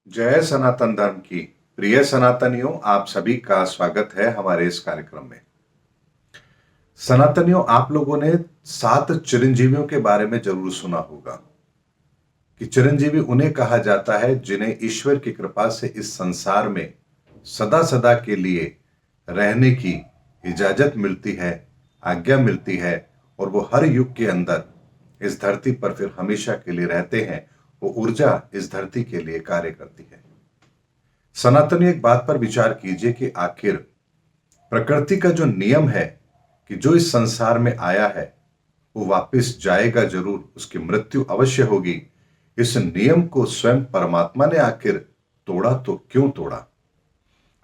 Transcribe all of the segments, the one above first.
जय सनातन धर्म की प्रिय सनातनियों, आप सभी का स्वागत है हमारे इस कार्यक्रम में। सनातनियों, आप लोगों ने 7 चिरंजीवियों के बारे में जरूर सुना होगा कि चिरंजीवी उन्हें कहा जाता है जिन्हें ईश्वर की कृपा से इस संसार में सदा सदा के लिए रहने की इजाजत मिलती है, आज्ञा मिलती है और वो हर युग के अंदर इस धरती पर फिर हमेशा के लिए रहते हैं। वो ऊर्जा इस धरती के लिए कार्य करती है। सनातनी, एक बात पर विचार कीजिए कि आखिर प्रकृति का जो नियम है कि जो इस संसार में आया है वो वापस जाएगा जरूर, उसकी मृत्यु अवश्य होगी। इस नियम को स्वयं परमात्मा ने आखिर तोड़ा तो क्यों तोड़ा?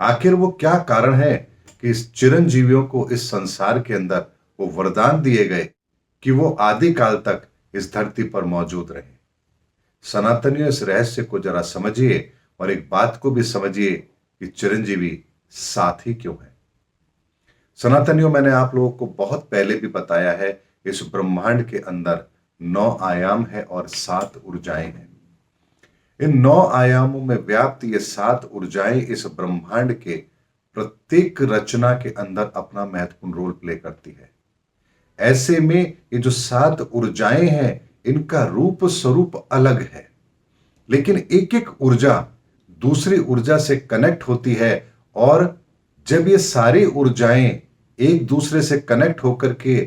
आखिर वो क्या कारण है कि इस चिरंजीवियों को इस संसार के अंदर वो वरदान दिए गए कि वो आदि काल तक इस धरती पर मौजूद रहे? सनातनियों, इस रहस्य को जरा समझिए और एक बात को भी समझिए कि चिरंजीवी साथ ही क्यों है। सनातनियों, मैंने आप लोगों को बहुत पहले भी बताया है, इस ब्रह्मांड के अंदर 9 आयाम है और 7 ऊर्जाएं हैं। इन 9 आयामों में व्याप्त ये 7 ऊर्जाएं इस ब्रह्मांड के प्रत्येक रचना के अंदर अपना महत्वपूर्ण रोल प्ले करती है। ऐसे में ये जो 7 ऊर्जाएं हैं, इनका रूप स्वरूप अलग है, लेकिन एक एक ऊर्जा दूसरी ऊर्जा से कनेक्ट होती है। और जब ये सारी ऊर्जाएं एक दूसरे से कनेक्ट होकर के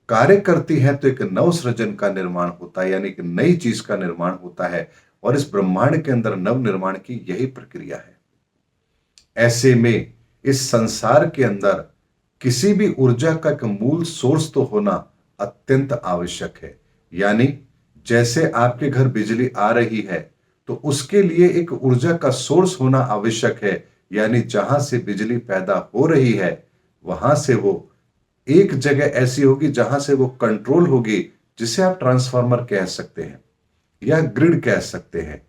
कार्य करती हैं तो एक नव सृजन का निर्माण होता है, यानी कि नई चीज का निर्माण होता है। और इस ब्रह्मांड के अंदर नव निर्माण की यही प्रक्रिया है। ऐसे में इस संसार के अंदर किसी भी ऊर्जा का एक मूल सोर्स तो होना अत्यंत आवश्यक है। यानी जैसे आपके घर बिजली आ रही है तो उसके लिए एक ऊर्जा का सोर्स होना आवश्यक है। यानी जहां से बिजली पैदा हो रही है वहां से वो एक जगह ऐसी होगी जहां से वो कंट्रोल होगी, जिसे आप ट्रांसफार्मर कह सकते हैं या ग्रिड कह सकते हैं।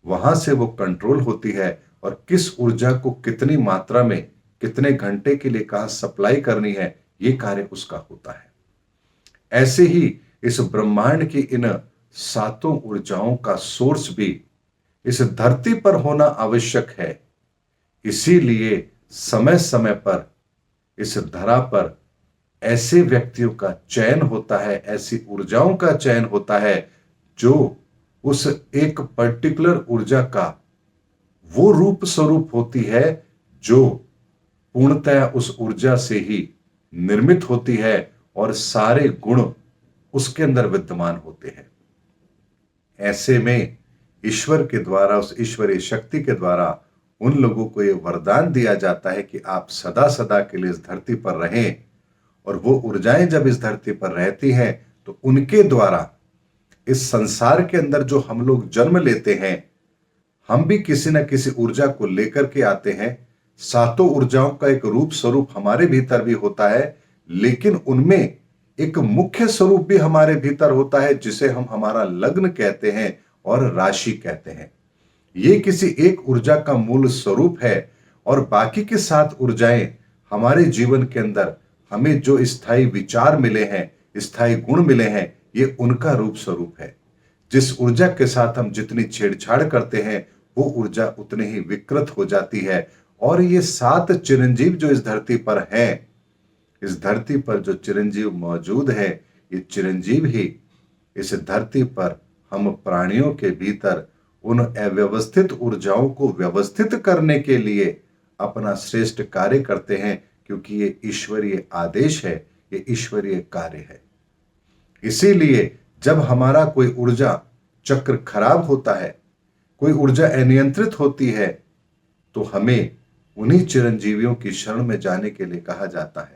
वहां से वो कंट्रोल होती है और किस ऊर्जा को कितनी मात्रा में कितने घंटे के लिए कहां सप्लाई करनी है, ये कार्य उसका होता है। ऐसे ही इस ब्रह्मांड की इन 7 ऊर्जाओं का सोर्स भी इस धरती पर होना आवश्यक है। इसीलिए समय समय पर इस धरा पर ऐसे व्यक्तियों का चयन होता है, ऐसी ऊर्जाओं का चयन होता है जो उस एक पर्टिकुलर ऊर्जा का वो रूप स्वरूप होती है जो पूर्णतः उस ऊर्जा से ही निर्मित होती है और सारे गुण उसके अंदर विद्यमान होते हैं। ऐसे में ईश्वर के द्वारा, उस ईश्वरीय शक्ति के द्वारा उन लोगों को यह वरदान दिया जाता है कि आप सदा सदा के लिए इस धरती पर रहें। और वो ऊर्जाएं जब इस धरती पर रहती हैं तो उनके द्वारा इस संसार के अंदर जो हम लोग जन्म लेते हैं, हम भी किसी न किसी ऊर्जा को लेकर के आते हैं। 7 ऊर्जाओं का एक रूप स्वरूप हमारे भीतर भी होता है, लेकिन उनमें एक मुख्य स्वरूप भी हमारे भीतर होता है जिसे हम हमारा लग्न कहते हैं और राशि कहते हैं। ये किसी एक ऊर्जा का मूल स्वरूप है और बाकी के 7 ऊर्जाएं हमारे जीवन के अंदर हमें जो स्थायी विचार मिले हैं, स्थायी गुण मिले हैं, ये उनका रूप स्वरूप है। जिस ऊर्जा के साथ हम जितनी छेड़छाड़ करते हैं वो ऊर्जा उतनी ही विकृत हो जाती है। और ये 7 चिरंजीव जो इस धरती पर हैं, इस धरती पर जो चिरंजीव मौजूद है, ये चिरंजीव ही इस धरती पर हम प्राणियों के भीतर उन अव्यवस्थित ऊर्जाओं को व्यवस्थित करने के लिए अपना श्रेष्ठ कार्य करते हैं, क्योंकि ये ईश्वरीय आदेश है, ये ईश्वरीय कार्य है। इसीलिए जब हमारा कोई ऊर्जा चक्र खराब होता है, कोई ऊर्जा अनियंत्रित होती है, तो हमें उन्हीं चिरंजीवियों की शरण में जाने के लिए कहा जाता है।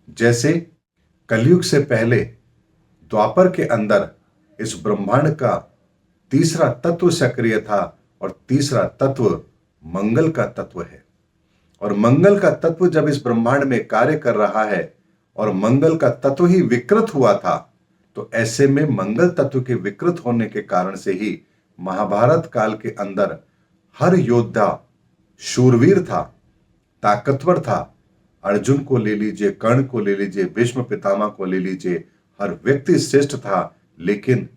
जैसे कलयुग से पहले द्वापर के अंदर इस ब्रह्मांड का तीसरा तत्व सक्रिय था और तीसरा तत्व मंगल का तत्व है। और मंगल का तत्व जब इस ब्रह्मांड में कार्य कर रहा है और मंगल का तत्व ही विकृत हुआ था, तो ऐसे में मंगल तत्व के विकृत होने के कारण से ही महाभारत काल के अंदर हर योद्धा शूरवीर था, ताकतवर था। अर्जुन को ले लीजिए, कर्ण को ले लीजिए, भीष्म पितामह को ले लीजिए, हर व्यक्ति श्रेष्ठ था। लेकिन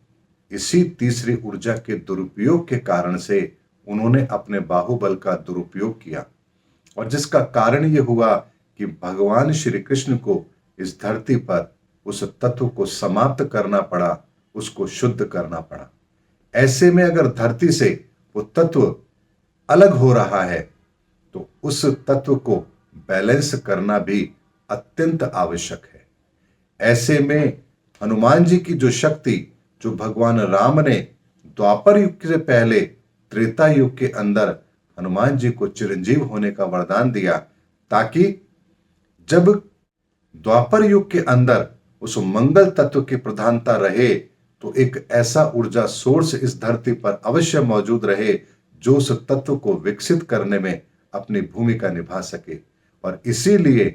इसी तीसरी ऊर्जा के दुरुपयोग के कारण से उन्होंने अपने बाहुबल का दुरुपयोग किया, और जिसका कारण यह हुआ कि भगवान श्री कृष्ण को इस धरती पर उस तत्व को समाप्त करना पड़ा, उसको शुद्ध करना पड़ा। ऐसे में अगर धरती से वो तत्व अलग हो रहा है तो उस तत्व को बैलेंस करना भी अत्यंत आवश्यक है। ऐसे में हनुमान जी की जो शक्ति, जो भगवान राम ने द्वापर युग से पहले त्रेता युग के अंदर हनुमान जी को चिरंजीव होने का वरदान दिया, ताकि जब द्वापर युग के अंदर उस मंगल तत्व की प्रधानता रहे तो एक ऐसा ऊर्जा सोर्स इस धरती पर अवश्य मौजूद रहे जो उस तत्व को विकसित करने में अपनी भूमिका निभा सके। और इसीलिए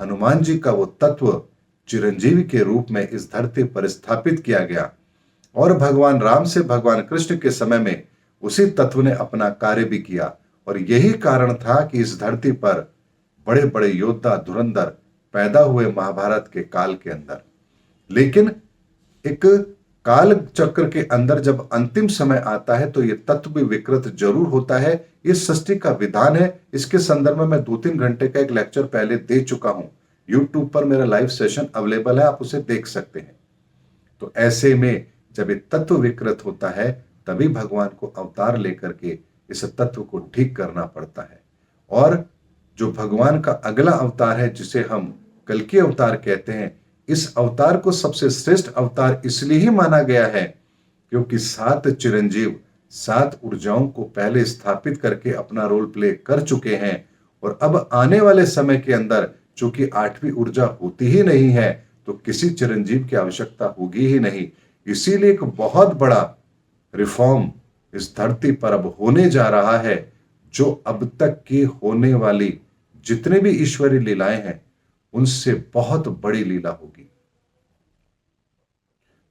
हनुमान जी का वो तत्व चिरंजीवी के रूप में इस धरती पर स्थापित किया गया, और भगवान राम से भगवान कृष्ण के समय में उसी तत्व ने अपना कार्य भी किया। और यही कारण था कि इस धरती पर बड़े बड़े योद्धा धुरंधर पैदा हुए महाभारत के काल के अंदर। लेकिन एक काल चक्र के अंदर जब अंतिम समय आता है तो यह तत्व भी विकृत जरूर होता है। ये सृष्टि का विधान है। इसके संदर्भ में मैं 2-3 घंटे का एक लेक्चर पहले दे चुका हूं। यूट्यूब पर मेरा लाइव सेशन अवेलेबल है, आप उसे देख सकते हैं। तो ऐसे में जब ये तत्व विकृत होता है तभी भगवान को अवतार लेकर के इस तत्व को ठीक करना पड़ता है। और जो भगवान का अगला अवतार है जिसे हम कल्कि अवतार कहते हैं, इस अवतार को सबसे श्रेष्ठ अवतार इसलिए ही माना गया है क्योंकि 7 चिरंजीव 7 ऊर्जाओं को पहले स्थापित करके अपना रोल प्ले कर चुके हैं। और अब आने वाले समय के अंदर चूंकि 8वीं ऊर्जा होती ही नहीं है तो किसी चिरंजीव की आवश्यकता होगी ही नहीं। इसीलिए एक बहुत बड़ा रिफॉर्म इस धरती पर अब होने जा रहा है, जो अब तक की होने वाली जितने भी ईश्वरीय लीलाएं हैं उनसे बहुत बड़ी लीला होगी।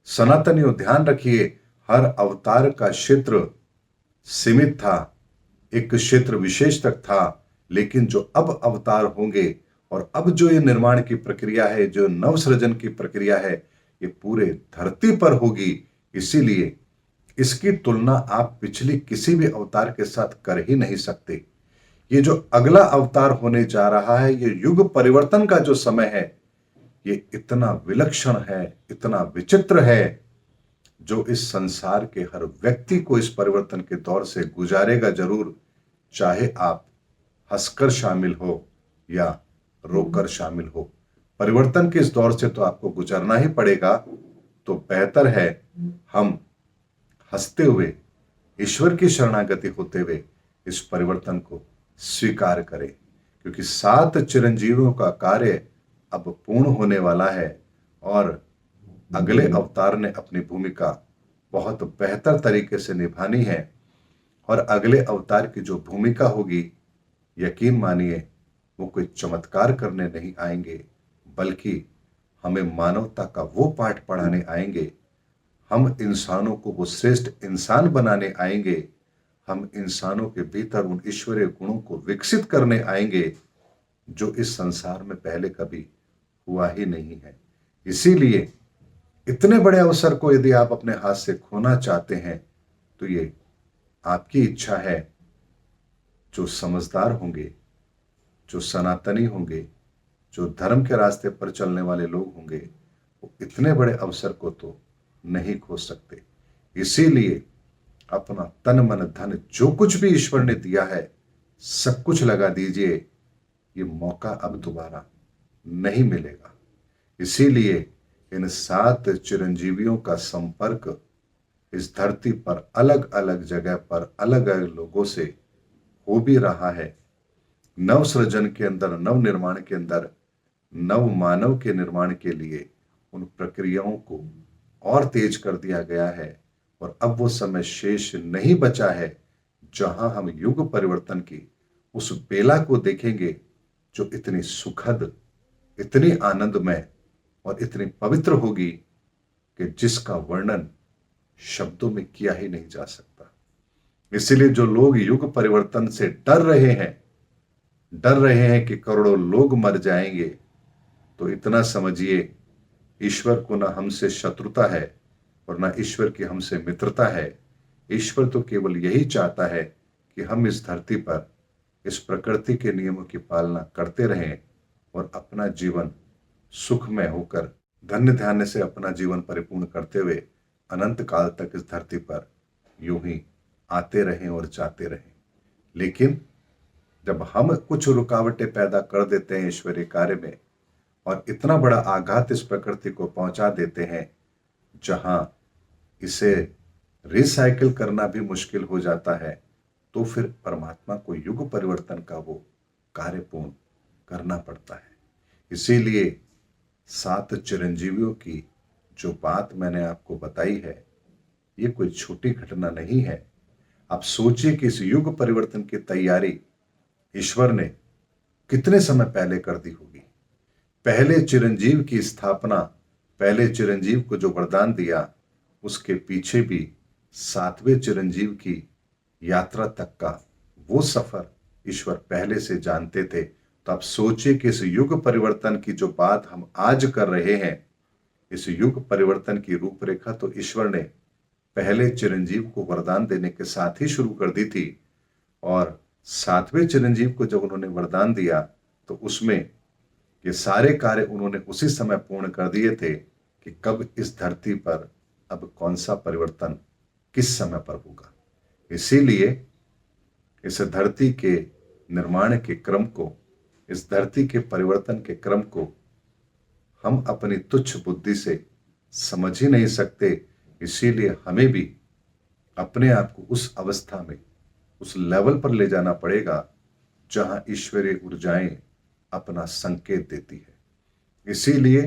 सनातनियों ध्यान रखिए, हर अवतार का क्षेत्र सीमित था, एक क्षेत्र विशेष तक था। लेकिन जो अब अवतार होंगे और अब जो ये निर्माण की प्रक्रिया है, जो नवसृजन की प्रक्रिया है, ये पूरे धरती पर होगी। इसीलिए इसकी तुलना आप पिछली किसी भी अवतार के साथ कर ही नहीं सकते। ये जो अगला अवतार होने जा रहा है, ये युग परिवर्तन का जो समय है, ये इतना विलक्षण है, इतना विचित्र है, जो इस संसार के हर व्यक्ति को इस परिवर्तन के दौर से गुजारेगा जरूर, चाहे आप हंसकर शामिल हो या रोकर शामिल हो। परिवर्तन के इस दौर से तो आपको गुजरना ही पड़ेगा। तो बेहतर है हम हंसते हुए, ईश्वर की शरणागति होते हुए इस परिवर्तन को स्वीकार करें, क्योंकि 7 चिरंजीवियों का कार्य अब पूर्ण होने वाला है और अगले अवतार ने अपनी भूमिका बहुत बेहतर तरीके से निभानी है। और अगले अवतार की जो भूमिका होगी, यकीन मानिए वो कोई चमत्कार करने नहीं आएंगे, बल्कि हमें मानवता का वो पाठ पढ़ाने आएंगे। हम इंसानों को वो श्रेष्ठ इंसान बनाने आएंगे। हम इंसानों के भीतर उन ईश्वरीय गुणों को विकसित करने आएंगे जो इस संसार में पहले कभी हुआ ही नहीं है। इसीलिए इतने बड़े अवसर को यदि आप अपने हाथ से खोना चाहते हैं तो ये आपकी इच्छा है। जो समझदार होंगे, जो सनातनी होंगे, जो धर्म के रास्ते पर चलने वाले लोग होंगे, वो इतने बड़े अवसर को तो नहीं खो सकते। इसीलिए अपना तन मन धन जो कुछ भी ईश्वर ने दिया है सब कुछ लगा दीजिए। ये मौका अब दोबारा नहीं मिलेगा। इसीलिए इन 7 चिरंजीवियों का संपर्क इस धरती पर अलग अलग जगह पर अलग अलग लोगों से हो भी रहा है। नव सृजन के अंदर, नव निर्माण के अंदर, नव मानव के निर्माण के लिए उन प्रक्रियाओं को और तेज कर दिया गया है। और अब वो समय शेष नहीं बचा है जहां हम युग परिवर्तन की उस बेला को देखेंगे जो इतनी सुखद, इतनी आनंदमय और इतनी पवित्र होगी कि जिसका वर्णन शब्दों में किया ही नहीं जा सकता। इसलिए जो लोग युग परिवर्तन से डर रहे हैं कि करोड़ों लोग मर जाएंगे, तो इतना समझिए, ईश्वर को ना हमसे शत्रुता है और ना ईश्वर की हमसे मित्रता है। ईश्वर तो केवल यही चाहता है कि हम इस धरती पर इस प्रकृति के नियमों की पालना करते रहें और अपना जीवन सुखमय होकर धन्य धान्य से अपना जीवन परिपूर्ण करते हुए अनंत काल तक इस धरती पर यूं ही आते रहें और जाते रहें। लेकिन जब हम कुछ रुकावटें पैदा कर देते हैं ईश्वरीय कार्य में और इतना बड़ा आघात इस प्रकृति को पहुंचा देते हैं जहां इसे रिसाइकिल करना भी मुश्किल हो जाता है, तो फिर परमात्मा को युग परिवर्तन का वो कार्य पूर्ण करना पड़ता है। इसीलिए 7 चिरंजीवियों की जो बात मैंने आपको बताई है, ये कोई छोटी घटना नहीं है। आप सोचिए कि इस युग परिवर्तन की तैयारी ईश्वर ने कितने समय पहले कर दी होगी। पहले चिरंजीव की स्थापना, पहले चिरंजीव को जो वरदान दिया, उसके पीछे भी 7वें चिरंजीव की यात्रा तक का वो सफर ईश्वर पहले से जानते थे। तो आप सोचिए कि इस युग परिवर्तन की जो बात हम आज कर रहे हैं, इस युग परिवर्तन की रूपरेखा तो ईश्वर ने पहले चिरंजीव को वरदान देने के साथ ही शुरू कर दी थी। और 7वें चिरंजीव को जब उन्होंने वरदान दिया तो उसमें ये सारे कार्य उन्होंने उसी समय पूर्ण कर दिए थे कि कब इस धरती पर अब कौन सा परिवर्तन किस समय पर होगा। इसीलिए इस धरती के निर्माण के क्रम को, इस धरती के परिवर्तन के क्रम को हम अपनी तुच्छ बुद्धि से समझ ही नहीं सकते। इसीलिए हमें भी अपने आप को उस अवस्था में, उस लेवल पर ले जाना पड़ेगा जहां ईश्वरीय ऊर्जाएं अपना संकेत देती है। इसीलिए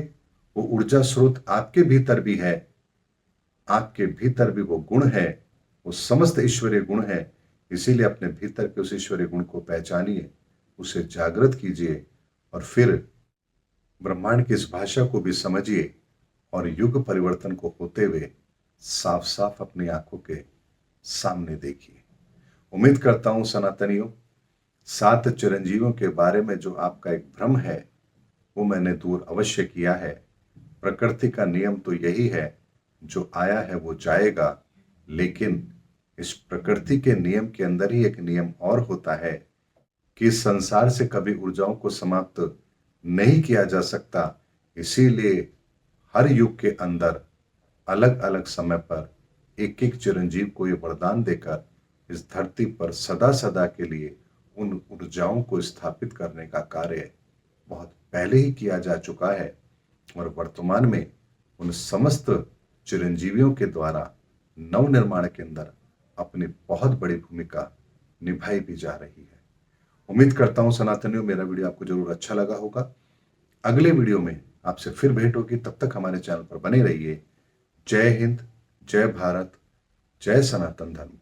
वो ऊर्जा स्रोत आपके भीतर भी है, आपके भीतर भी वो गुण है, वो समस्त ईश्वरीय गुण है। इसीलिए अपने भीतर के उस ईश्वरीय गुण को पहचानिए, उसे जागृत कीजिए और फिर ब्रह्मांड की इस भाषा को भी समझिए और युग परिवर्तन को होते हुए साफ साफ अपनी आंखों के सामने देखिए। उम्मीद करता हूं सनातनियों, 7 चिरंजीवियों के बारे में जो आपका एक भ्रम है वो मैंने दूर अवश्य किया है। प्रकृति का नियम तो यही है, जो आया है वो जाएगा, लेकिन इस प्रकृति के नियम के अंदर ही एक नियम और होता है कि इस संसार से कभी ऊर्जाओं को समाप्त नहीं किया जा सकता। इसीलिए हर युग के अंदर अलग अलग समय पर एक एक चिरंजीव को ये वरदान देकर इस धरती पर सदा सदा के लिए उन ऊर्जाओं को स्थापित करने का कार्य बहुत पहले ही किया जा चुका है और वर्तमान में उन समस्त चिरंजीवियों के द्वारा नव निर्माण के अंदर अपनी बहुत बड़ी भूमिका निभाई भी जा रही है। उम्मीद करता हूं सनातनियों, मेरा वीडियो आपको जरूर अच्छा लगा होगा। अगले वीडियो में आपसे फिर भेंट होगी, तब तक हमारे चैनल पर बने रहिए। जय हिंद, जय भारत, जय सनातन धर्म।